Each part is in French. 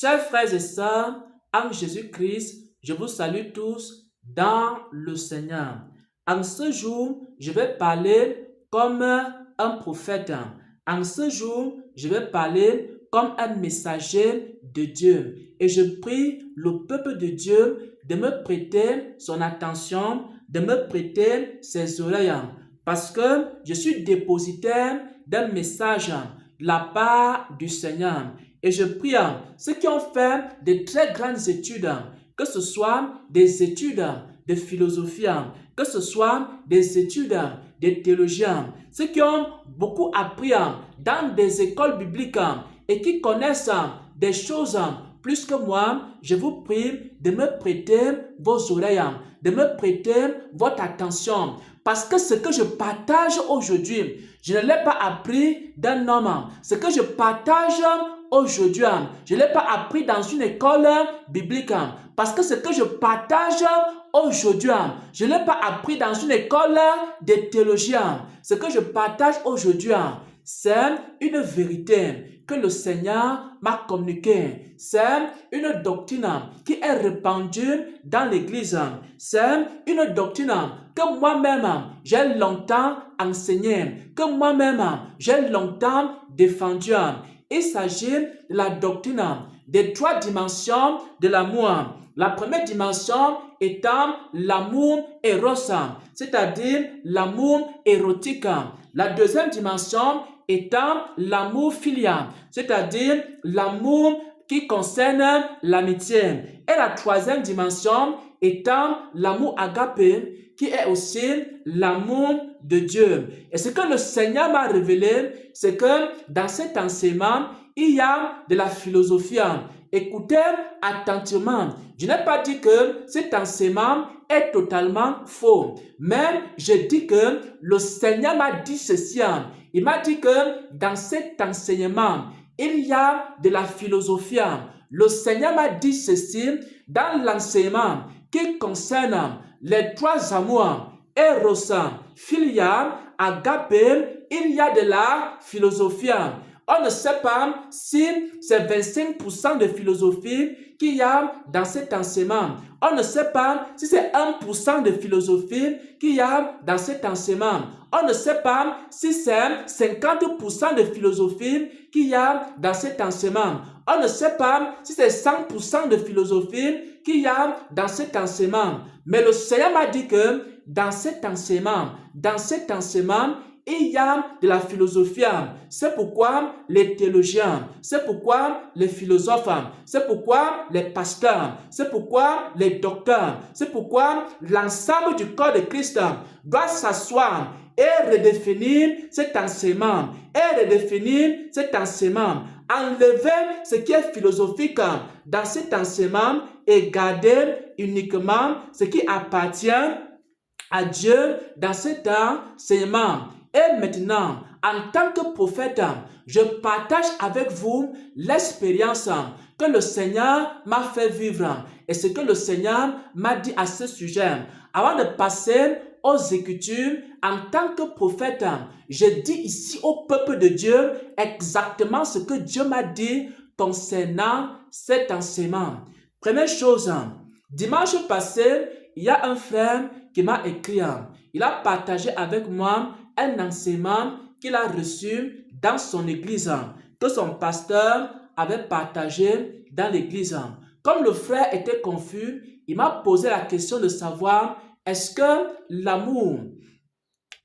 Chers frères et sœurs, en Jésus-Christ, je vous salue tous dans le Seigneur. En ce jour, je vais parler comme un prophète. En ce jour, je vais parler comme un messager de Dieu. Et je prie le peuple de Dieu de me prêter son attention, de me prêter ses oreilles. Parce que je suis dépositaire d'un message de la part du Seigneur. Et je prie ceux qui ont fait de très grandes études, que ce soit des études de philosophie, que ce soit des études de théologie, ceux qui ont beaucoup appris dans des écoles bibliques et qui connaissent des choses plus que moi, je vous prie de me prêter vos oreilles, de me prêter votre attention. Parce que ce que je partage aujourd'hui, je ne l'ai pas appris d'un homme. Ce que je partage aujourd'hui, je ne l'ai pas appris dans une école biblique. Parce que ce que je partage aujourd'hui, je ne l'ai pas appris dans une école de théologie. Ce que je partage aujourd'hui, c'est une vérité que le Seigneur m'a communiquée. C'est une doctrine qui est répandue dans l'Église. C'est une doctrine que moi-même j'ai longtemps enseignée, que moi-même j'ai longtemps défendue. Il s'agit de la doctrine des trois dimensions de l'amour. La première dimension étant l'amour éros, c'est-à-dire l'amour érotique. La deuxième dimension étant l'amour filial, c'est-à-dire l'amour qui concerne l'amitié. Et la troisième dimension étant l'amour agapé, qui est aussi l'amour de Dieu. Et ce que le Seigneur m'a révélé, c'est que dans cet enseignement, il y a de la philosophie. Écoutez attentivement. Je n'ai pas dit que cet enseignement est totalement faux, mais je dis que le Seigneur m'a dit ceci. Il m'a dit que dans cet enseignement, il y a de la philosophie. Le Seigneur m'a dit ceci dans l'enseignement qui concerne les trois amours, Eros, Philia, Agapé, il y a de la philosophie. On ne sait pas si c'est 25% de philosophie qu'il y a dans cet enseignement. On ne sait pas si c'est 1% de philosophie qu'il y a dans cet enseignement. On ne sait pas si c'est 50% de philosophie qu'il y a dans cet enseignement. On ne sait pas si c'est 100% de philosophie qu'il y a dans cet enseignement. Mais le Seigneur m'a dit que dans cet enseignement, il y a de la philosophie. C'est pourquoi les théologiens, c'est pourquoi les philosophes, c'est pourquoi les pasteurs, c'est pourquoi les docteurs, c'est pourquoi l'ensemble du corps de Christ doit s'asseoir et redéfinir cet enseignement, enlever ce qui est philosophique dans cet enseignement et garder uniquement ce qui appartient à Dieu dans cet enseignement. Et maintenant, en tant que prophète, je partage avec vous l'expérience que le Seigneur m'a fait vivre et ce que le Seigneur m'a dit à ce sujet. Avant de passer aux Écritures, en tant que prophète, je dis ici au peuple de Dieu exactement ce que Dieu m'a dit concernant cet enseignement. Première chose, dimanche passé, il y a un frère qui m'a écrit. Il a partagé avec moi un enseignement qu'il a reçu dans son église, que son pasteur avait partagé dans l'église. Comme le frère était confus, il m'a posé la question de savoir est-ce que l'amour,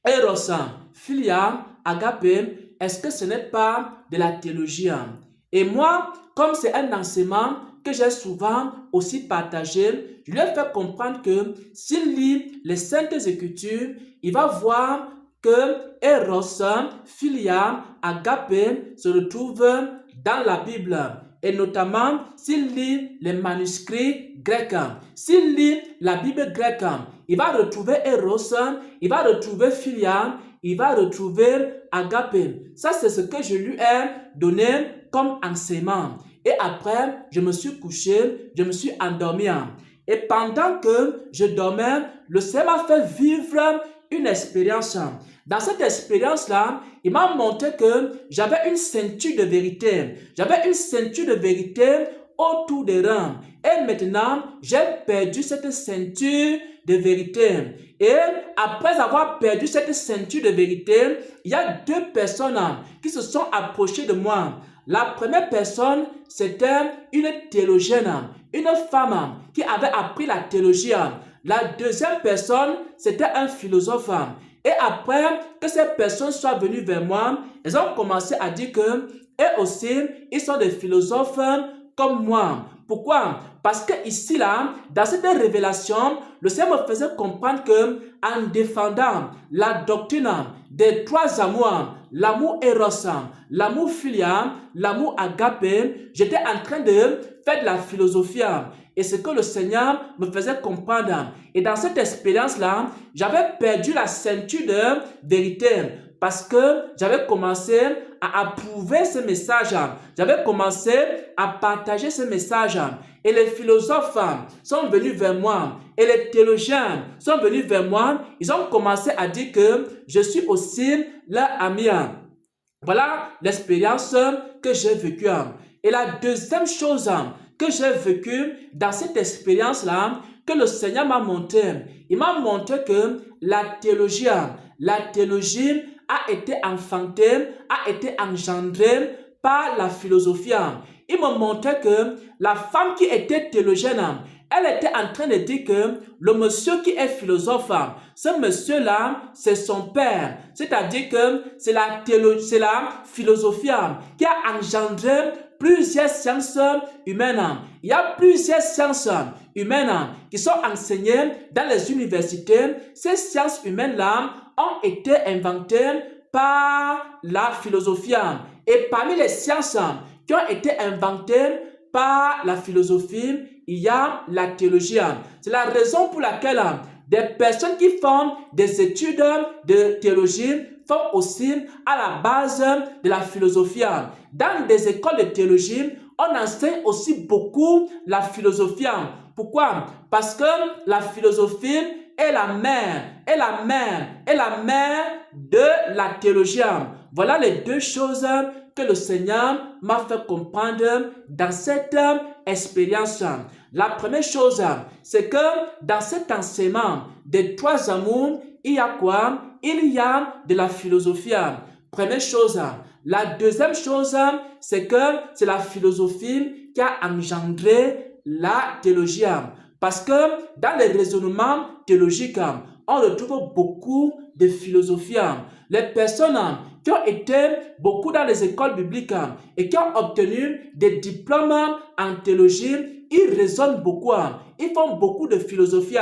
Eros, Philia, Agapé, est-ce que ce n'est pas de la théologie? Et moi, comme c'est un enseignement que j'ai souvent aussi partagé, je lui ai fait comprendre que s'il lit les Saintes Écritures, il va voir que Eros, Philia, Agapé se retrouvent dans la Bible. Et notamment, s'il lit les manuscrits grecs, s'il lit la Bible grecque, il va retrouver Eros, il va retrouver Philia, il va retrouver Agapé. Ça, c'est ce que je lui ai donné comme enseignement. Et après, je me suis couché, je me suis endormi. Et pendant que je dormais, le Seigneur m'a fait vivre une expérience. Dans cette expérience-là, il m'a montré que j'avais une ceinture de vérité. J'avais une ceinture de vérité autour des reins. Et maintenant, j'ai perdu cette ceinture de vérité. Et après avoir perdu cette ceinture de vérité, il y a deux personnes qui se sont approchées de moi. La première personne, c'était une théologienne, une femme qui avait appris la théologie. La deuxième personne, c'était un philosophe. Et après que ces personnes soient venues vers moi, elles ont commencé à dire que eux aussi, ils sont des philosophes comme moi. Pourquoi? Parce que ici, là, dans cette révélation, le Seigneur me faisait comprendre que en défendant la doctrine des trois amours, l'amour éros, l'amour filial, l'amour agapé, j'étais en train de faire de la philosophie. Et ce que le Seigneur me faisait comprendre. Et dans cette expérience-là, j'avais perdu la ceinture de vérité parce que j'avais commencé à approuver ce message. J'avais commencé à partager ce message. Et les philosophes sont venus vers moi. Et les théologiens sont venus vers moi. Ils ont commencé à dire que je suis aussi leur ami. Voilà l'expérience que j'ai vécue. Et la deuxième chose que j'ai vécue dans cette expérience-là, que le Seigneur m'a montré, il m'a montré que la théologie a été enfantée, a été engendrée par la philosophie. Il me montrait que la femme qui était théologienne, elle était en train de dire que le monsieur qui est philosophe, ce monsieur-là, c'est son père. C'est-à-dire que c'est la philosophie qui a engendré plusieurs sciences humaines. Il y a plusieurs sciences humaines qui sont enseignées dans les universités. Ces sciences humaines-là ont été inventées par la philosophie. Et parmi les sciences qui ont été inventées par la philosophie, il y a la théologie. C'est la raison pour laquelle des personnes qui font des études de théologie font aussi à la base de la philosophie. Dans des écoles de théologie, on enseigne aussi beaucoup la philosophie. Pourquoi? Parce que la philosophie est la mère de la théologie. Voilà les deux choses que le Seigneur m'a fait comprendre dans cette expérience. La première chose, c'est que dans cet enseignement des trois amours, il y a quoi? Il y a de la philosophie. Première chose. La deuxième chose, c'est que c'est la philosophie qui a engendré la théologie. Parce que dans les raisonnements théologiques, on retrouve beaucoup de philosophie. Les personnes qui ont été beaucoup dans les écoles bibliques et qui ont obtenu des diplômes en théologie, ils raisonnent beaucoup. Ils font beaucoup de philosophie.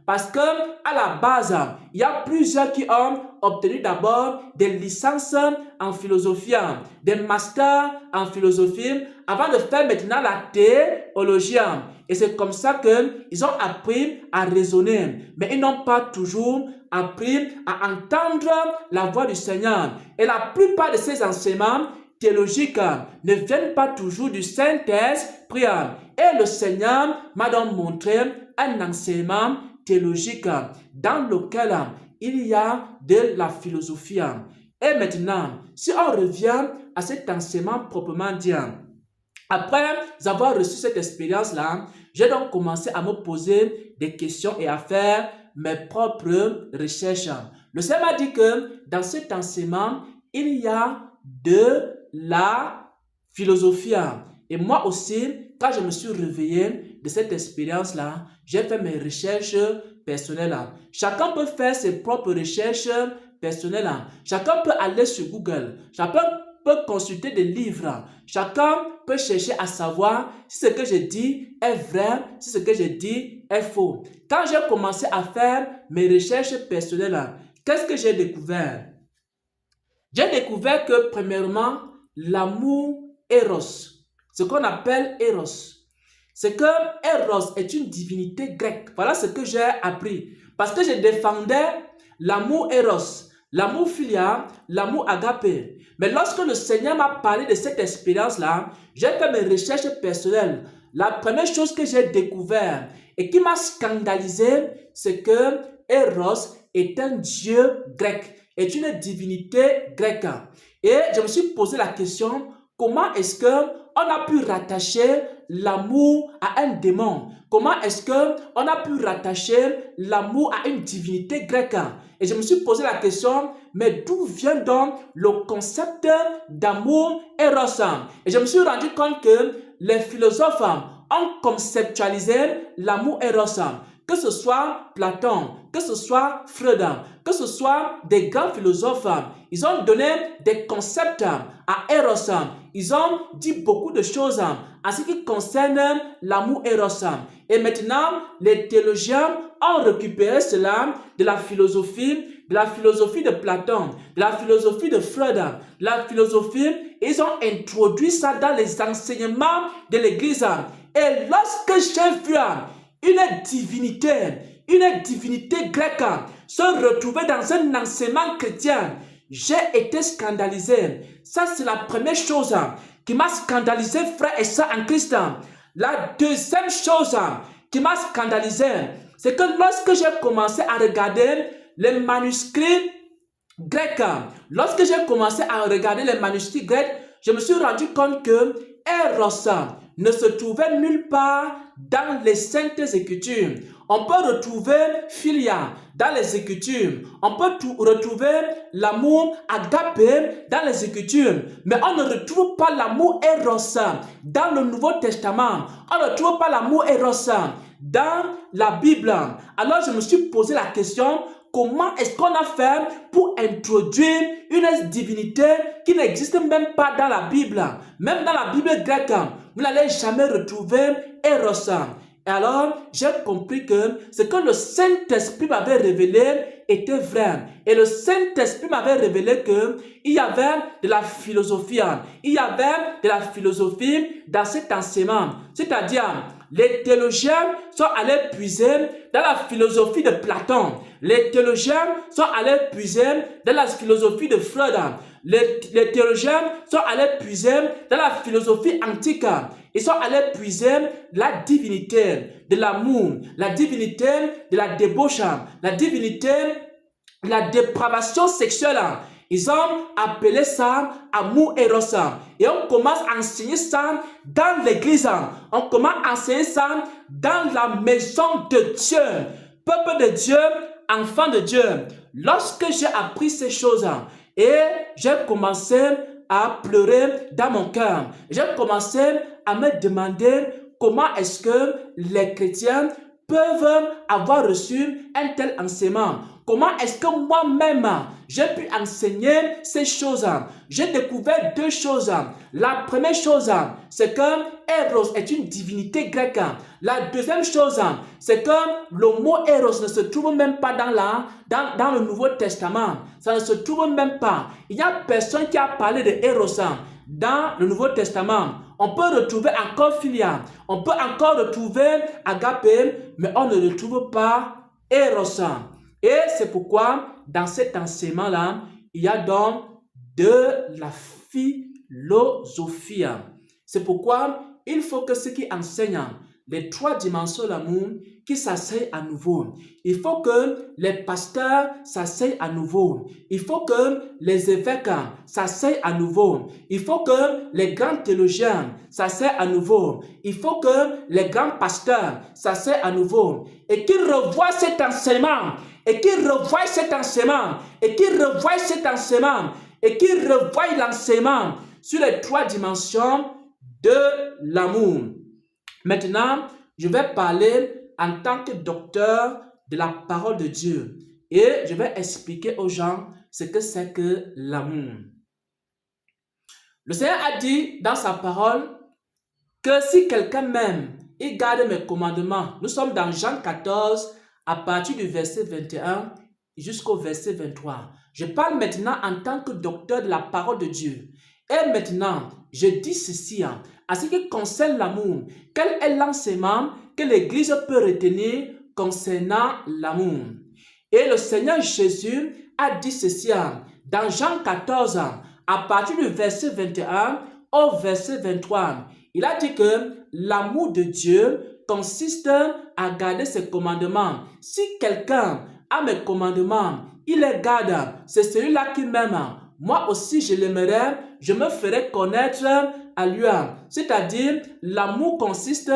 Parce que à la base, il y a plusieurs qui ont obtenu d'abord des licences en philosophie, des masters en philosophie, avant de faire maintenant la théologie. Et c'est comme ça qu'ils ont appris à raisonner. Mais ils n'ont pas toujours appris à entendre la voix du Seigneur. Et la plupart de ces enseignements théologiques ne viennent pas toujours du Saint-Esprit. Et le Seigneur m'a donc montré un enseignement théologique dans lequel il y a de la philosophie. Et maintenant, si on revient à cet enseignement proprement dit, après avoir reçu cette expérience-là, j'ai donc commencé à me poser des questions et à faire mes propres recherches. Le Seigneur m'a dit que dans cet enseignement, il y a de la philosophie. Et moi aussi, quand je me suis réveillé de cette expérience-là, j'ai fait mes recherches personnelles. Chacun peut faire ses propres recherches personnelles. Chacun peut aller sur Google. Chacun peut consulter des livres. Chacun peut chercher à savoir si ce que je dis est vrai, si ce que je dis est faux. Quand j'ai commencé à faire mes recherches personnelles, qu'est-ce que j'ai découvert? J'ai découvert que premièrement, l'amour Eros, ce qu'on appelle Eros, c'est que Eros est une divinité grecque. Voilà ce que j'ai appris. Parce que je défendais l'amour Eros, l'amour filial, l'amour agapé. Mais lorsque le Seigneur m'a parlé de cette expérience-là, j'ai fait mes recherches personnelles. La première chose que j'ai découvert et qui m'a scandalisé, c'est que Eros est un dieu grec, est une divinité grecque. Et je me suis posé la question, comment est-ce qu'on a pu rattacher l'amour à un démon? Comment est-ce qu'on a pu rattacher l'amour à une divinité grecque? Et je me suis posé la question, mais d'où vient donc le concept d'amour Eros? Et je me suis rendu compte que les philosophes ont conceptualisé l'amour Eros. Que ce soit Platon, que ce soit Freud, que ce soit des grands philosophes, ils ont donné des concepts à Eros. Ils ont dit beaucoup de choses en ce qui concerne l'amour Eros. Et maintenant, les théologiens ont récupéré cela de la philosophie de Platon, de la philosophie de Freud, de la philosophie, et ils ont introduit ça dans les enseignements de l'Église. Et lorsque j'ai vu une divinité grecque se retrouver dans un enseignement chrétien, j'ai été scandalisé. Ça, c'est la première chose qui m'a scandalisé, frère et sœur en Christ. La deuxième chose qui m'a scandalisé, c'est que lorsque j'ai commencé à regarder les manuscrits grecs, je me suis rendu compte que Eros ne se trouvait nulle part dans les Saintes Écritures. On peut retrouver Philia dans les Écritures. On peut retrouver l'amour agapé dans les Écritures. Mais on ne retrouve pas l'amour Eros dans le Nouveau Testament. On ne retrouve pas l'amour Eros dans la Bible. Alors je me suis posé la question, comment est-ce qu'on a fait pour introduire une divinité qui n'existe même pas dans la Bible? Même dans la Bible grecque, vous n'allez jamais retrouver Eros. Et alors, j'ai compris que ce que le Saint-Esprit m'avait révélé était vrai. Et le Saint-Esprit m'avait révélé qu'il y avait de la philosophie. Il y avait de la philosophie dans cet enseignement. C'est-à-dire, les théologiens sont allés puiser dans la philosophie de Platon. Les théologiens sont allés puiser dans la philosophie de Freud. Les théologiens sont allés puiser dans la philosophie antique. Ils sont allés puiser la divinité de l'amour, la divinité de la débauche, la divinité de la dépravation sexuelle. Ils ont appelé ça amour Eros. Et on commence à enseigner ça dans l'église. On commence à enseigner ça dans la maison de Dieu. Peuple de Dieu, enfant de Dieu. Lorsque j'ai appris ces choses et j'ai commencé à pleurer dans mon cœur, j'ai commencé à me demander comment est-ce que les chrétiens peuvent avoir reçu un tel enseignement. Comment est-ce que moi-même, j'ai pu enseigner ces choses? J'ai découvert deux choses. La première chose, c'est que Eros est une divinité grecque. La deuxième chose, c'est que le mot Eros ne se trouve même pas dans le Nouveau Testament. Ça ne se trouve même pas. Il n'y a personne qui a parlé de Eros dans le Nouveau Testament. On peut retrouver encore Philia, on peut encore retrouver Agapé, mais on ne retrouve pas Eros. Et c'est pourquoi, dans cet enseignement-là, il y a donc de la philosophie. C'est pourquoi il faut que ceux qui enseignent les trois dimensions de l'amour, qui s'asseyent à nouveau. Il faut que les pasteurs s'asseyent à nouveau. Il faut que les évêques s'asseyent à nouveau. Il faut que les grands théologiens s'asseyent à nouveau. Il faut que les grands pasteurs s'asseyent à nouveau. Et qu'ils revoient cet enseignement. Et qu'ils revoient cet enseignement. Et qu'ils revoient cet enseignement. Et qu'ils revoient l'enseignement sur les trois dimensions de l'amour. Maintenant, je vais parler en tant que docteur de la parole de Dieu et je vais expliquer aux gens ce que c'est que l'amour. Le Seigneur a dit dans sa parole que si quelqu'un m'aime, il garde mes commandements. Nous sommes dans Jean 14 à partir du verset 21 jusqu'au verset 23. Je parle maintenant en tant que docteur de la parole de Dieu. Et maintenant, je dis ceci, en ce qui concerne l'amour, quel est l'enseignement que l'Église peut retenir concernant l'amour? Et le Seigneur Jésus a dit ceci dans Jean 14, à partir du verset 21 au verset 23. Il a dit que l'amour de Dieu consiste à garder ses commandements. Si quelqu'un a mes commandements, il les garde, c'est celui-là qui m'aime. Moi aussi, je l'aimerai, je me ferai connaître à lui. C'est-à-dire, l'amour consiste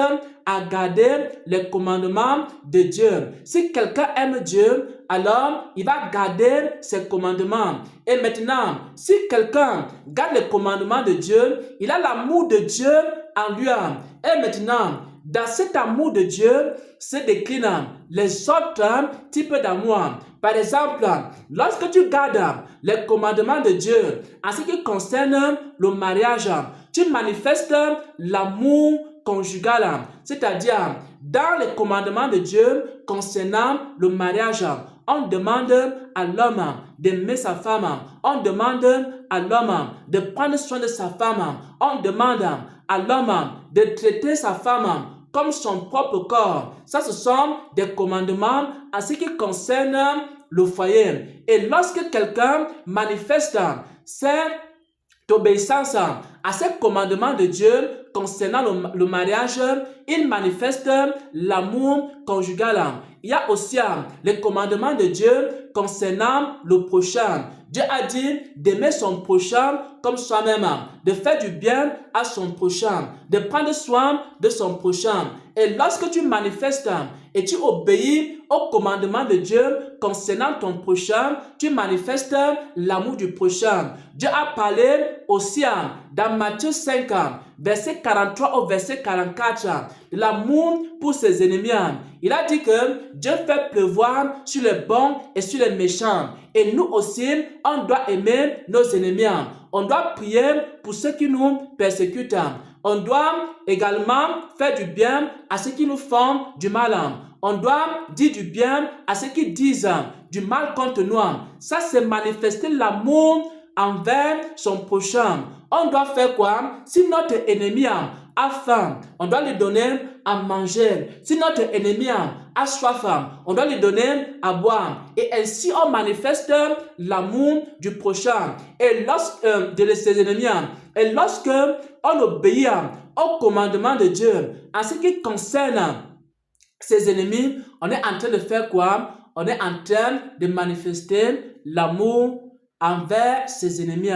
à garder les commandements de Dieu. Si quelqu'un aime Dieu, alors il va garder ses commandements. Et maintenant, si quelqu'un garde les commandements de Dieu, il a l'amour de Dieu en lui. Et maintenant, dans cet amour de Dieu, se déclinent les autres types d'amour. Par exemple, lorsque tu gardes les commandements de Dieu en ce qui concerne le mariage, tu manifestes l'amour conjugal. C'est-à-dire, dans les commandements de Dieu concernant le mariage, on demande à l'homme d'aimer sa femme. On demande à l'homme de prendre soin de sa femme. On demande à l'homme de traiter sa femme comme son propre corps. Ça, ce sont des commandements en ce qui concerne le foyer. Et lorsque quelqu'un manifeste cette obéissance à ces commandements de Dieu concernant le mariage, il manifeste l'amour conjugal. Il y a aussi les commandements de Dieu concernant le prochain. Dieu a dit d'aimer son prochain comme soi-même, de faire du bien à son prochain, de prendre soin de son prochain. Et lorsque tu manifestes et tu obéis aux commandements de Dieu concernant ton prochain, tu manifestes l'amour du prochain. Dieu a parlé aussi dans Matthieu 5, verset 43 au verset 44, de l'amour pour ses ennemis. Il a dit que Dieu fait pleuvoir sur les bons et sur les méchants. Et nous aussi, on doit aimer nos ennemis. On doit prier pour ceux qui nous persécutent. On doit également faire du bien à ceux qui nous font du mal. On doit dire du bien à ceux qui disent du mal contre nous. Ça, c'est manifester l'amour envers son prochain. On doit faire quoi? Si notre ennemi a faim, on doit lui donner à manger. Si notre ennemi a soif, on doit lui donner à boire. Et ainsi, on manifeste l'amour du prochain et de ses ennemis. Et lorsque on obéit au commandement de Dieu en ce qui concerne ses ennemis, on est en train de faire quoi? On est en train de manifester l'amour envers ses ennemis.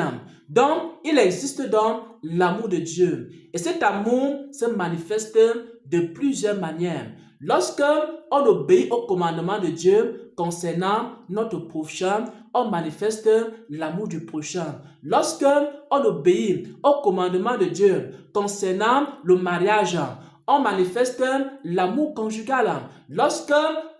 Donc, il existe donc l'amour de Dieu. Et cet amour se manifeste de plusieurs manières. Lorsque on obéit au commandement de Dieu concernant notre prochain, on manifeste l'amour du prochain. Lorsque on obéit au commandement de Dieu concernant le mariage, on manifeste l'amour conjugal. Lorsque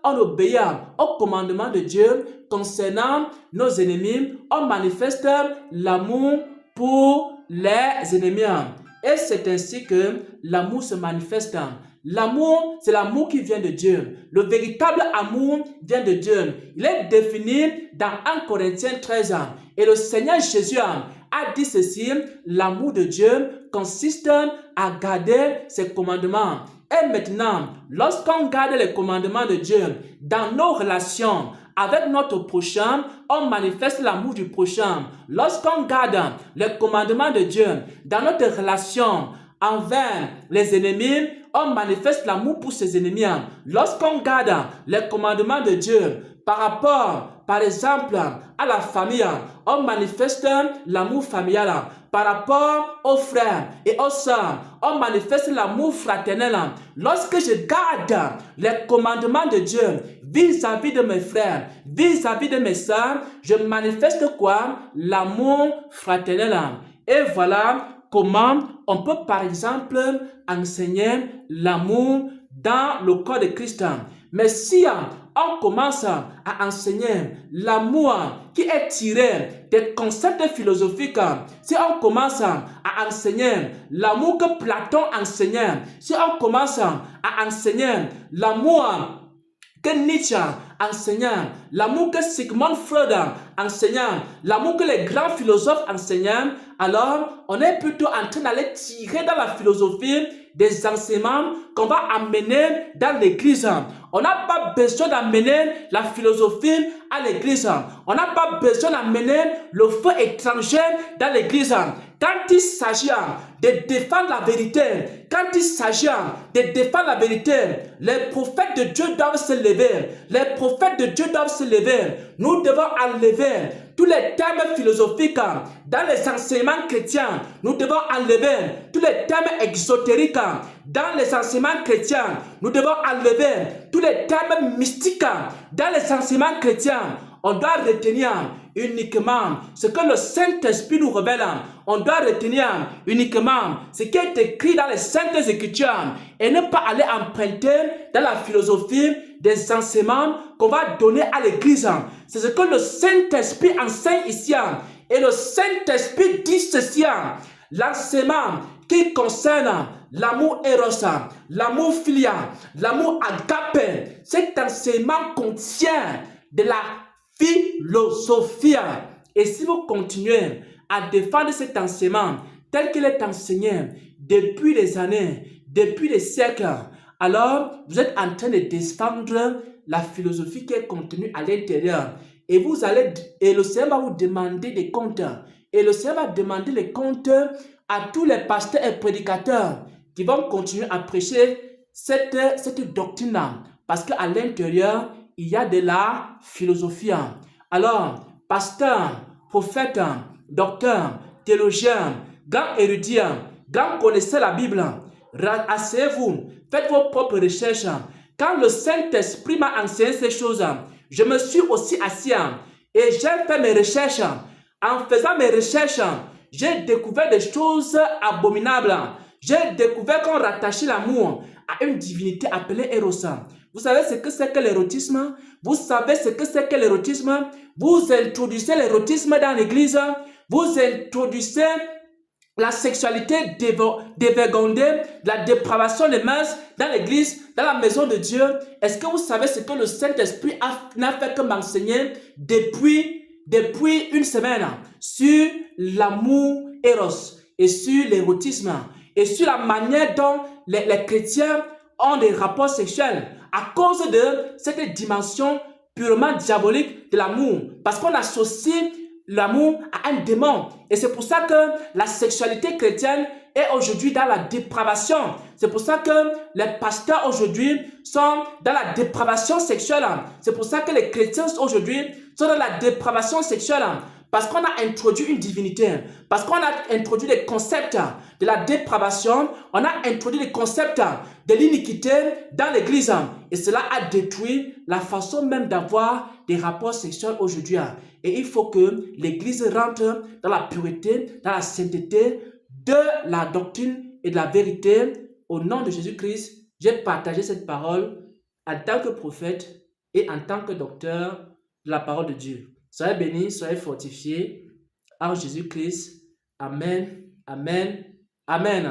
on obéit au commandement de Dieu concernant nos ennemis, on manifeste l'amour pour les ennemis. Et c'est ainsi que l'amour se manifeste. L'amour, c'est l'amour qui vient de Dieu. Le véritable amour vient de Dieu. Il est défini dans 1 Corinthiens 13. Et le Seigneur Jésus a dit ceci: l'amour de Dieu consiste à garder ses commandements. Et maintenant, lorsqu'on garde les commandements de Dieu dans nos relations avec notre prochain, on manifeste l'amour du prochain. Lorsqu'on garde les commandements de Dieu dans notre relation envers les ennemis, on manifeste l'amour pour ses ennemis. Lorsqu'on garde les commandements de Dieu par rapport, par exemple, à la famille, on manifeste l'amour familial. Par rapport aux frères et aux sœurs, on manifeste l'amour fraternel. Lorsque je garde les commandements de Dieu vis-à-vis de mes frères, vis-à-vis de mes sœurs, je manifeste quoi? L'amour fraternel. Et voilà comment on peut par exemple enseigner l'amour dans le corps de Christ. Mais si on commence à enseigner l'amour qui est tiré des concepts philosophiques, si on commence à enseigner l'amour que Platon enseignait, si on commence à enseigner l'amour que Nietzsche enseignait, l'amour que Sigmund Freud enseignait, l'amour que les grands philosophes enseignaient, alors on est plutôt en train d'aller tirer dans la philosophie des enseignements qu'on va amener dans l'église. On n'a pas besoin d'amener la philosophie à l'église. On n'a pas besoin d'amener le feu étranger dans l'église. quand il s'agit de défendre la vérité, quand il s'agit de défendre la vérité, les prophètes de Dieu doivent se lever. Les prophètes de Dieu doivent se lever. Nous devons enlever tous les termes philosophiques dans les enseignements chrétiens. Nous devons enlever tous les termes exotériques dans les enseignements chrétiens. Nous devons enlever tous les termes mystiques dans les enseignements chrétiens. On doit retenir uniquement ce que le Saint-Esprit nous révèle. On doit retenir uniquement ce qui est écrit dans les Saintes Écritures et ne pas aller emprunter dans la philosophie des enseignements qu'on va donner à l'Église. C'est ce que le Saint-Esprit enseigne ici. Et le Saint-Esprit dit ceci. L'enseignement qui concerne l'amour éros, l'amour filia, l'amour agape, cet enseignement contient de la philosophie. Et si vous continuez à défendre cet enseignement tel qu'il est enseigné depuis des années, depuis des siècles, alors vous êtes en train de défendre la philosophie qui est contenue à l'intérieur. Et le Seigneur va vous demander des comptes. Et le Seigneur va demander les comptes à tous les pasteurs et prédicateurs qui vont continuer à prêcher cette doctrine-là. Parce qu'à l'intérieur, il y a de la philosophie. Alors, pasteur, prophète, docteur, théologien, grand érudit, grand connaisseur de la Bible, asseyez-vous, faites vos propres recherches. Quand le Saint-Esprit m'a enseigné ces choses, je me suis aussi assis et j'ai fait mes recherches. En faisant mes recherches, j'ai découvert des choses abominables. J'ai découvert qu'on rattachait l'amour à une divinité appelée Eros. Vous savez ce que c'est que l'érotisme? Vous savez ce que c'est que l'érotisme? Vous introduisez l'érotisme dans l'église. Vous introduisez la sexualité dévergondée, la dépravation des mœurs dans l'église, dans la maison de Dieu. Est-ce que vous savez ce que le Saint-Esprit n'a fait que m'enseigner depuis une semaine sur l'amour éros et sur l'érotisme et sur la manière dont les chrétiens ont des rapports sexuels à cause de cette dimension purement diabolique de l'amour. Parce qu'on associe l'amour à un démon. Et c'est pour ça que la sexualité chrétienne est aujourd'hui dans la dépravation. C'est pour ça que les pasteurs aujourd'hui sont dans la dépravation sexuelle. C'est pour ça que les chrétiens aujourd'hui sont dans la dépravation sexuelle. Parce qu'on a introduit une divinité, parce qu'on a introduit des concepts de la dépravation, on a introduit des concepts de l'iniquité dans l'église. Et cela a détruit la façon même d'avoir des rapports sexuels aujourd'hui. Et il faut que l'église rentre dans la pureté, dans la sainteté de la doctrine et de la vérité. Au nom de Jésus-Christ, j'ai partagé cette parole en tant que prophète et en tant que docteur de la parole de Dieu. Soyez bénis, soyez fortifiés en Jésus-Christ. Amen, amen, amen.